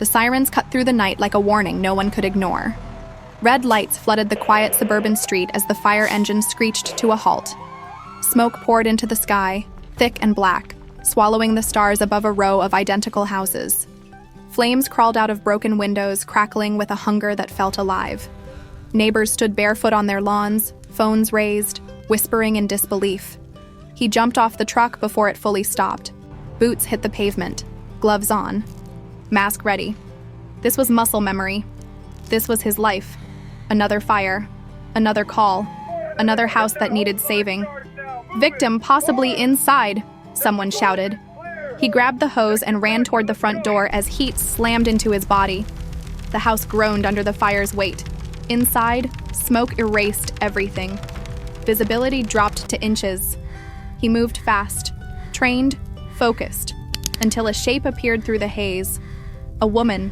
The sirens cut through the night like a warning no one could ignore. Red lights flooded the quiet suburban street as the fire engine screeched to a halt. Smoke poured into the sky, thick and black, swallowing the stars above a row of identical houses. Flames crawled out of broken windows, crackling with a hunger that felt alive. Neighbors stood barefoot on their lawns, phones raised, whispering in disbelief. He jumped off the truck before it fully stopped. Boots hit the pavement, gloves on, mask ready. This was muscle memory. This was his life. Another fire, another call, another house that needed saving. "Victim possibly inside," someone shouted. He grabbed the hose and ran toward the front door as heat slammed into his body. The house groaned under the fire's weight. Inside, smoke erased everything. Visibility dropped to inches. He moved fast, trained, focused, until a shape appeared through the haze. A woman,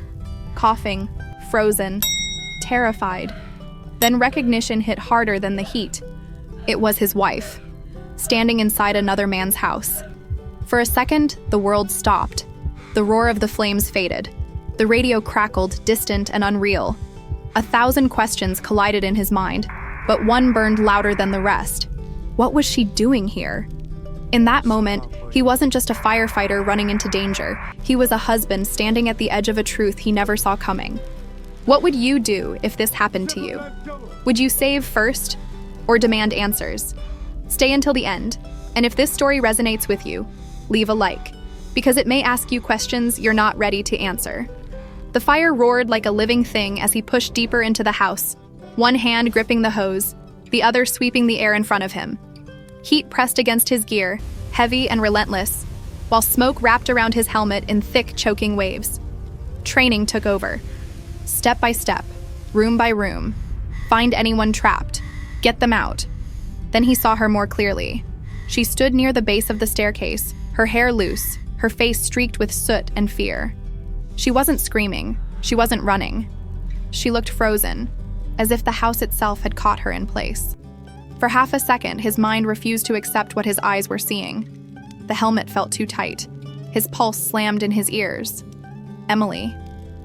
coughing, frozen, terrified. Then recognition hit harder than the heat. It was his wife, standing inside another man's house. For a second, the world stopped. The roar of the flames faded. The radio crackled, distant and unreal. 1,000 questions collided in his mind, but one burned louder than the rest. What was she doing here? In that moment, he wasn't just a firefighter running into danger. He was a husband standing at the edge of a truth he never saw coming. What would you do if this happened to you? Would you save first or demand answers? Stay until the end, and if this story resonates with you, leave a like, because it may ask you questions you're not ready to answer. The fire roared like a living thing as he pushed deeper into the house, one hand gripping the hose, the other sweeping the air in front of him. Heat pressed against his gear, heavy and relentless, while smoke wrapped around his helmet in thick, choking waves. Training took over. Step by step, room by room. Find anyone trapped. Get them out. Then he saw her more clearly. She stood near the base of the staircase, her hair loose, her face streaked with soot and fear. She wasn't screaming. She wasn't running. She looked frozen, as if the house itself had caught her in place. For half a second, his mind refused to accept what his eyes were seeing. The helmet felt too tight. His pulse slammed in his ears. Emily,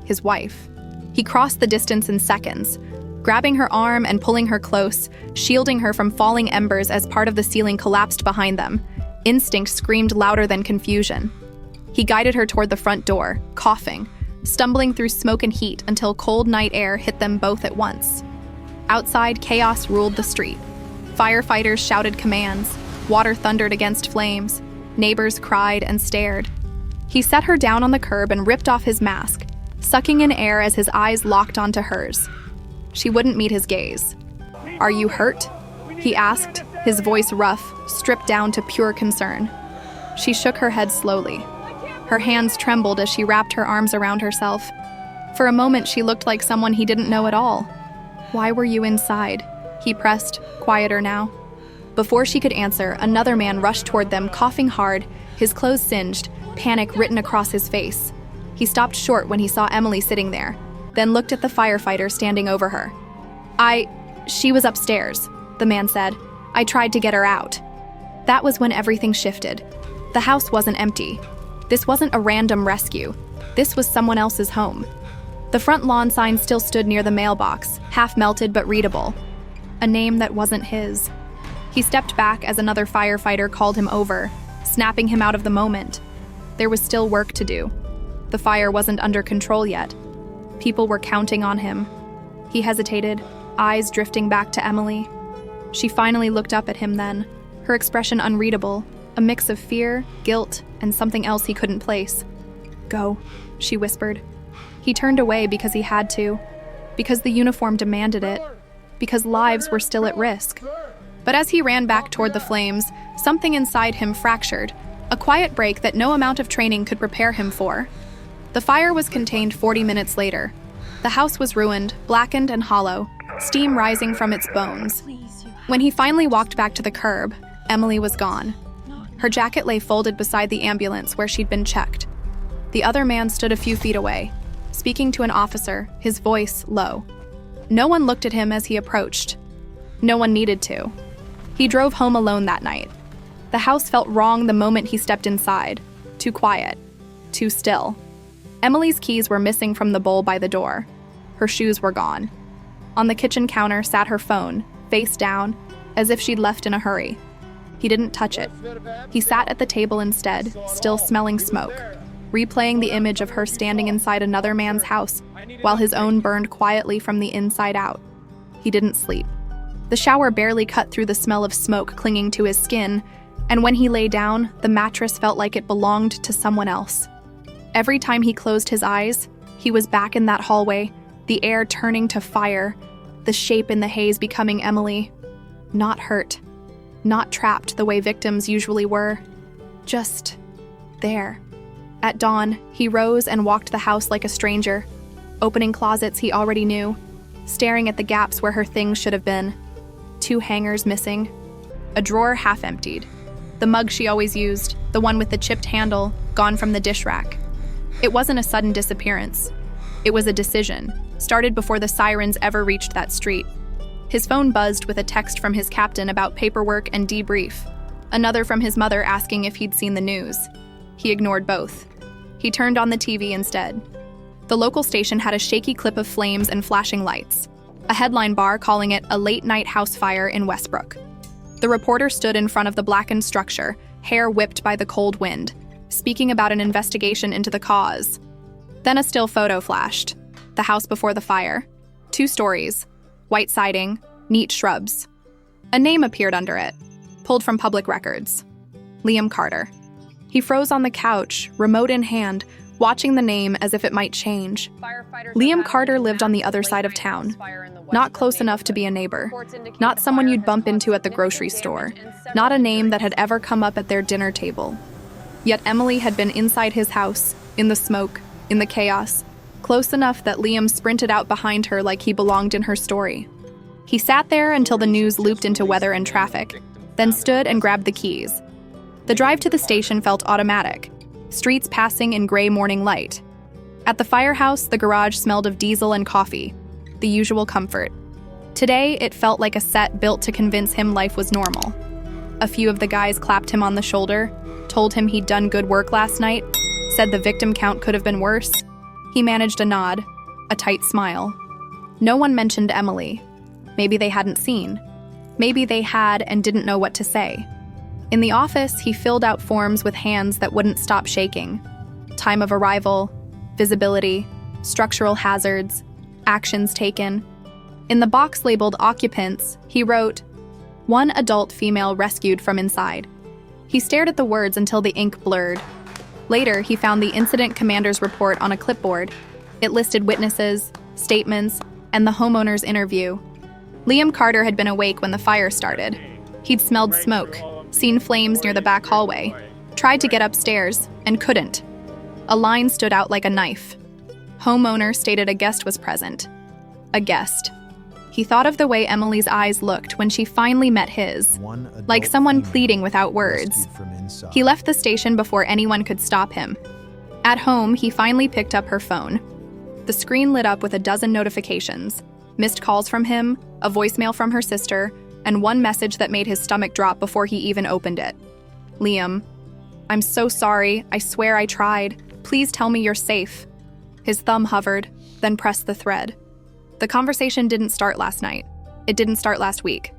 his wife. He crossed the distance in seconds, grabbing her arm and pulling her close, shielding her from falling embers as part of the ceiling collapsed behind them. Instinct screamed louder than confusion. He guided her toward the front door, coughing, stumbling through smoke and heat until cold night air hit them both at once. Outside, chaos ruled the street. Firefighters shouted commands, water thundered against flames, neighbors cried and stared. He set her down on the curb and ripped off his mask, sucking in air as his eyes locked onto hers. She wouldn't meet his gaze. "Are you hurt?" he asked, his voice rough, stripped down to pure concern. She shook her head slowly. Her hands trembled as she wrapped her arms around herself. For a moment, she looked like someone he didn't know at all. "Why were you inside?" he pressed, quieter now. Before she could answer, another man rushed toward them, coughing hard, his clothes singed, panic written across his face. He stopped short when he saw Emily sitting there, then looked at the firefighter standing over her. She was upstairs," the man said. "I tried to get her out." That was when everything shifted. The house wasn't empty. This wasn't a random rescue. This was someone else's home. The front lawn sign still stood near the mailbox, half melted but readable. A name that wasn't his. He stepped back as another firefighter called him over, snapping him out of the moment. There was still work to do. The fire wasn't under control yet. People were counting on him. He hesitated, eyes drifting back to Emily. She finally looked up at him then, her expression unreadable, a mix of fear, guilt, and something else he couldn't place. "Go," she whispered. He turned away because he had to, because the uniform demanded it, because lives were still at risk. But as he ran back toward the flames, something inside him fractured, a quiet break that no amount of training could prepare him for. The fire was contained 40 minutes later. The house was ruined, blackened and hollow, steam rising from its bones. When he finally walked back to the curb, Emily was gone. Her jacket lay folded beside the ambulance where she'd been checked. The other man stood a few feet away, speaking to an officer, his voice low. No one looked at him as he approached. No one needed to. He drove home alone that night. The house felt wrong the moment he stepped inside. Too quiet. Too still. Emily's keys were missing from the bowl by the door. Her shoes were gone. On the kitchen counter sat her phone, face down, as if she'd left in a hurry. He didn't touch it. He sat at the table instead, still smelling smoke, replaying the image of her standing inside another man's house while his own burned quietly from the inside out. He didn't sleep. The shower barely cut through the smell of smoke clinging to his skin, and when he lay down, the mattress felt like it belonged to someone else. Every time he closed his eyes, he was back in that hallway, the air turning to fire, the shape in the haze becoming Emily. Not hurt, not trapped the way victims usually were, just there. At dawn, he rose and walked the house like a stranger, opening closets he already knew, staring at the gaps where her things should have been. 2 hangers missing, a drawer half emptied, the mug she always used, the one with the chipped handle, gone from the dish rack. It wasn't a sudden disappearance. It was a decision, started before the sirens ever reached that street. His phone buzzed with a text from his captain about paperwork and debrief, another from his mother asking if he'd seen the news. He ignored both. He turned on the TV instead. The local station had a shaky clip of flames and flashing lights, a headline bar calling it a late-night house fire in Westbrook. The reporter stood in front of the blackened structure, hair whipped by the cold wind, speaking about an investigation into the cause. Then a still photo flashed. The house before the fire. 2 stories. White siding, neat shrubs. A name appeared under it, pulled from public records. Liam Carter. He froze on the couch, remote in hand, watching the name as if it might change. Liam Carter lived on the other side of town, not close enough to be a neighbor, not someone you'd bump into at the grocery store, not a name that had ever come up at their dinner table. Yet Emily had been inside his house, in the smoke, in the chaos, close enough that Liam sprinted out behind her like he belonged in her story. He sat there until the news looped into weather and traffic, then stood and grabbed the keys. The drive to the station felt automatic, streets passing in gray morning light. At the firehouse, the garage smelled of diesel and coffee, the usual comfort. Today, it felt like a set built to convince him life was normal. A few of the guys clapped him on the shoulder, told him he'd done good work last night, said the victim count could have been worse. He managed a nod, a tight smile. No one mentioned Emily. Maybe they hadn't seen. Maybe they had and didn't know what to say. In the office, he filled out forms with hands that wouldn't stop shaking. Time of arrival, visibility, structural hazards, actions taken. In the box labeled occupants, he wrote, 1 adult female rescued from inside. He stared at the words until the ink blurred. Later, he found the incident commander's report on a clipboard. It listed witnesses, statements, and the homeowner's interview. Liam Carter had been awake when the fire started. He'd smelled smoke, seen flames near the back hallway, tried to get upstairs, and couldn't. A line stood out like a knife. Homeowner stated a guest was present. A guest. He thought of the way Emily's eyes looked when she finally met his, like someone pleading without words. He left the station before anyone could stop him. At home, he finally picked up her phone. The screen lit up with a dozen notifications, missed calls from him, a voicemail from her sister, and one message that made his stomach drop before he even opened it. Liam, I'm so sorry. I swear I tried. Please tell me you're safe. His thumb hovered, then pressed the thread. The conversation didn't start last night. It didn't start last week.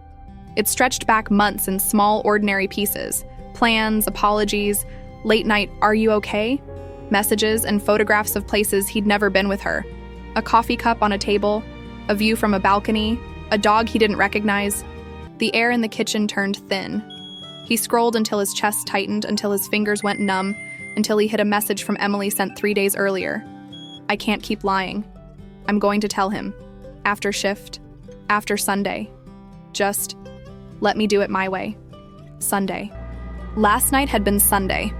It stretched back months in small, ordinary pieces. Plans, apologies, late-night "Are you okay?" messages, and photographs of places he'd never been with her. A coffee cup on a table, a view from a balcony, a dog he didn't recognize. The air in the kitchen turned thin. He scrolled until his chest tightened, until his fingers went numb, until he hit a message from Emily sent 3 days earlier. I can't keep lying. I'm going to tell him. After shift. After Sunday. Just let me do it my way. Sunday. Last night had been Sunday.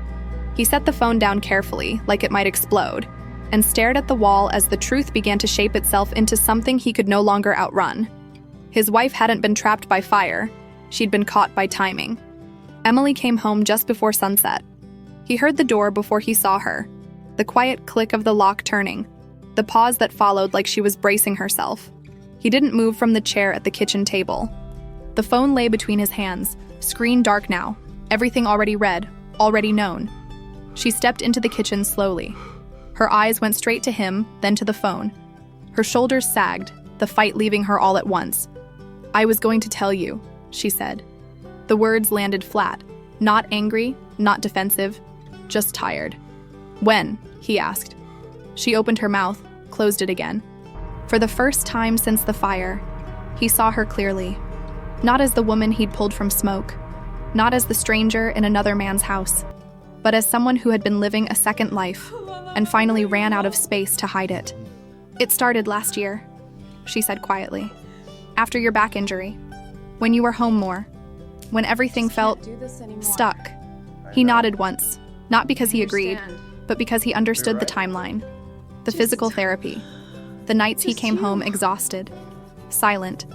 He set the phone down carefully, like it might explode, and stared at the wall as the truth began to shape itself into something he could no longer outrun. His wife hadn't been trapped by fire. She'd been caught by timing. Emily came home just before sunset. He heard the door before he saw her, the quiet click of the lock turning, the pause that followed like she was bracing herself. He didn't move from the chair at the kitchen table. The phone lay between his hands, screen dark now, everything already read, already known. She stepped into the kitchen slowly. Her eyes went straight to him, then to the phone. Her shoulders sagged, the fight leaving her all at once. "I was going to tell you," she said. The words landed flat, not angry, not defensive, just tired. "When?" he asked. She opened her mouth, closed it again. For the first time since the fire, he saw her clearly. Not as the woman he'd pulled from smoke, not as the stranger in another man's house, but as someone who had been living a second life and finally ran out of space to hide it. "It started last year," she said quietly. "After your back injury. When you were home more. When everything felt stuck." He nodded once, not because he agreed, but because he understood the timeline. The physical therapy. The nights he came home exhausted, silent.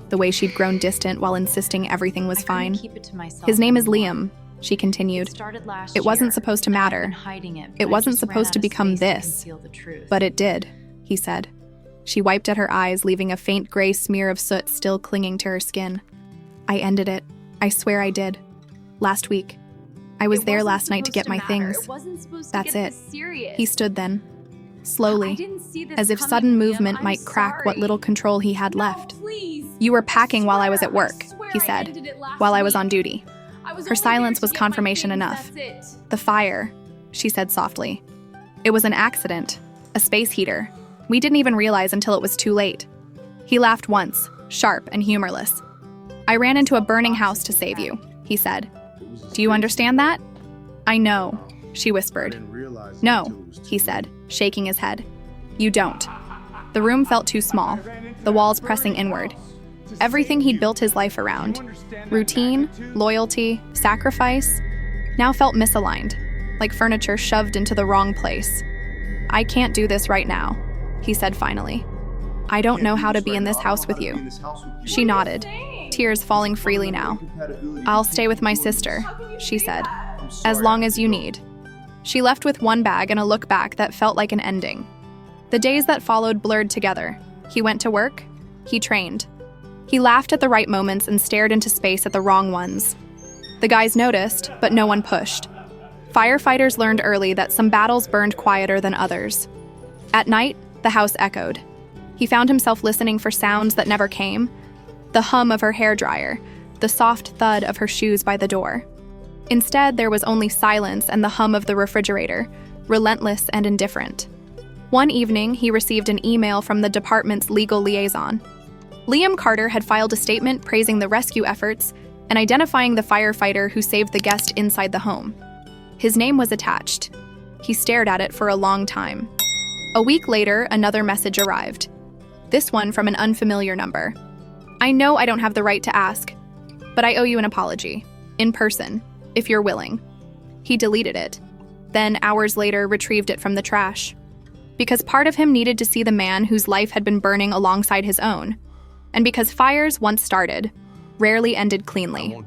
The way she'd grown distant while insisting everything was fine. "His name is Liam," she continued. "It wasn't supposed to matter. It wasn't supposed to become this. But it did," he said. She wiped at her eyes, leaving a faint gray smear of soot still clinging to her skin. "I ended it. I swear I did. Last week. I was there last night to get my things. That's it." He stood then, slowly, as if sudden movement might crack what little control he had left. "You were packing while I was at work," he said, "while I was on duty." Her silence was confirmation enough. "The fire," she said softly. "It was an accident, a space heater. We didn't even realize until it was too late." He laughed once, sharp and humorless. "I ran into a burning house to save you," he said. "Do you understand that?" "I know," she whispered. "No," he said, shaking his head. "You don't." The room felt too small, the walls pressing inward. Everything he'd built his life around, routine, loyalty, sacrifice, now felt misaligned, like furniture shoved into the wrong place. "I can't do this right now," he said finally. "I don't know how to be in this house with you." She nodded, tears falling freely now. "I'll stay with my sister," she said, "as long as you need." She left with one bag and a look back that felt like an ending. The days that followed blurred together. He went to work. He trained. He laughed at the right moments and stared into space at the wrong ones. The guys noticed, but no one pushed. Firefighters learned early that some battles burned quieter than others. At night, the house echoed. He found himself listening for sounds that never came. The hum of her hairdryer, the soft thud of her shoes by the door. Instead, there was only silence and the hum of the refrigerator, relentless and indifferent. One evening, he received an email from the department's legal liaison. Liam Carter had filed a statement praising the rescue efforts and identifying the firefighter who saved the guest inside the home. His name was attached. He stared at it for a long time. A week later, another message arrived. This one from an unfamiliar number. "I know I don't have the right to ask, but I owe you an apology. In person, if you're willing." He deleted it, then hours later retrieved it from the trash. Because part of him needed to see the man whose life had been burning alongside his own. And because fires, once started, rarely ended cleanly.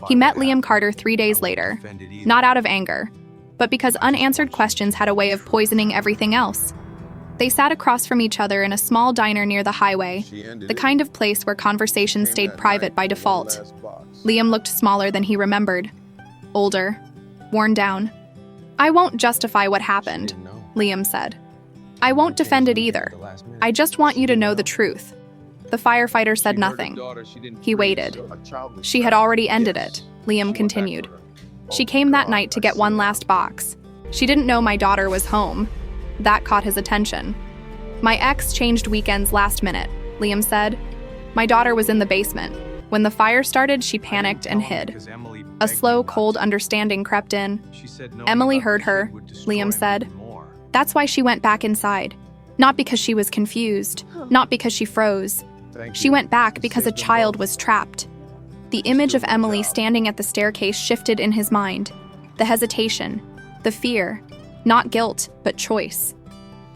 He met Liam Carter 3 days later, not out of anger, but because unanswered questions had a way of poisoning everything else. They sat across from each other in a small diner near the highway, the kind of place where conversations stayed private by default. Liam looked smaller than he remembered, older, worn down. "I won't justify what happened," Liam said. "I won't defend it either. I just want you to know the truth." The firefighter said nothing. He waited. "She had already ended it," Liam continued. "She came that night to get one last box. She didn't know my daughter was home. That caught his attention. My ex changed weekends last minute," Liam said. "My daughter was in the basement. When the fire started, she panicked and hid." A slow, cold understanding crept in. "Emily heard her," Liam said. "That's why she went back inside. Not because she was confused, not because she froze. She went back because a child was trapped." The image of Emily standing at the staircase shifted in his mind. The hesitation, the fear, not guilt, but choice.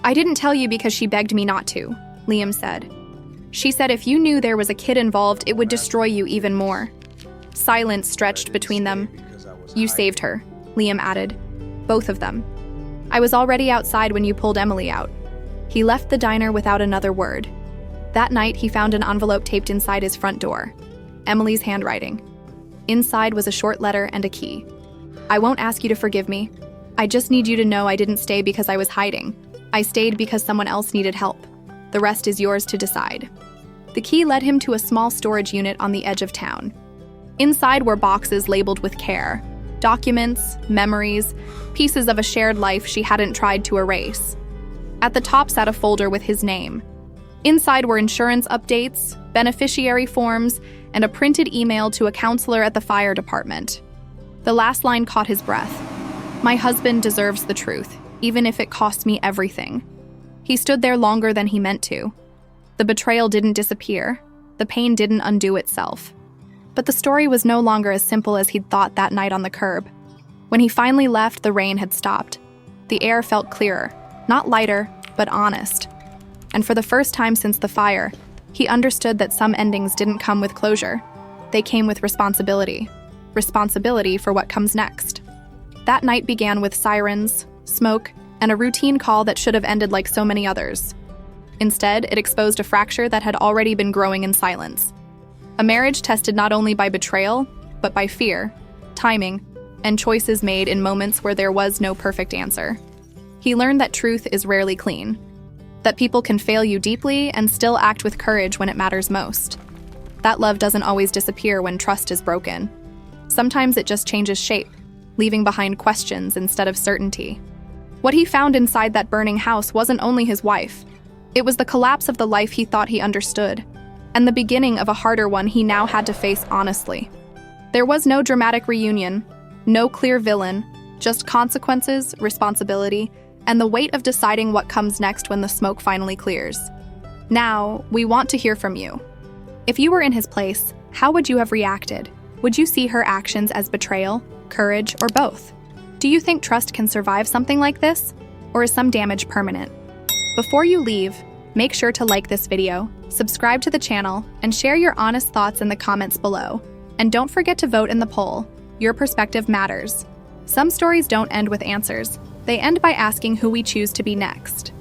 "I didn't tell you because she begged me not to," Liam said. "She said if you knew there was a kid involved, it would destroy you even more." Silence stretched between them. "You saved her," Liam added. "Both of them. I was already outside when you pulled Emily out." He left the diner without another word. That night, he found an envelope taped inside his front door. Emily's handwriting. Inside was a short letter and a key. "I won't ask you to forgive me. I just need you to know I didn't stay because I was hiding. I stayed because someone else needed help. The rest is yours to decide. The key led him to a small storage unit on the edge of town. Inside were boxes labeled with care. Documents, memories, pieces of a shared life she hadn't tried to erase. At the top sat a folder with his name. Inside were insurance updates, beneficiary forms, and a printed email to a counselor at the fire department. The last line caught his breath. My husband deserves the truth, even if it costs me everything. He stood there longer than he meant to. The betrayal didn't disappear. The pain didn't undo itself. But the story was no longer as simple as he'd thought that night on the curb. When he finally left, the rain had stopped. The air felt clearer, not lighter, but honest. And for the first time since the fire, he understood that some endings didn't come with closure. They came with responsibility. Responsibility for what comes next. That night began with sirens, smoke, and a routine call that should have ended like so many others. Instead, it exposed a fracture that had already been growing in silence. A marriage tested not only by betrayal, but by fear, timing, and choices made in moments where there was no perfect answer. He learned that truth is rarely clean, that people can fail you deeply and still act with courage when it matters most. That love doesn't always disappear when trust is broken. Sometimes it just changes shape, leaving behind questions instead of certainty. What he found inside that burning house wasn't only his wife. It was the collapse of the life he thought he understood, and the beginning of a harder one he now had to face honestly. There was no dramatic reunion, no clear villain, just consequences, responsibility, and the weight of deciding what comes next when the smoke finally clears. Now, we want to hear from you. If you were in his place, how would you have reacted? Would you see her actions as betrayal, courage, or both? Do you think trust can survive something like this? Or is some damage permanent? Before you leave, make sure to like this video, subscribe to the channel, and share your honest thoughts in the comments below. And don't forget to vote in the poll. Your perspective matters. Some stories don't end with answers. They end by asking who we choose to be next.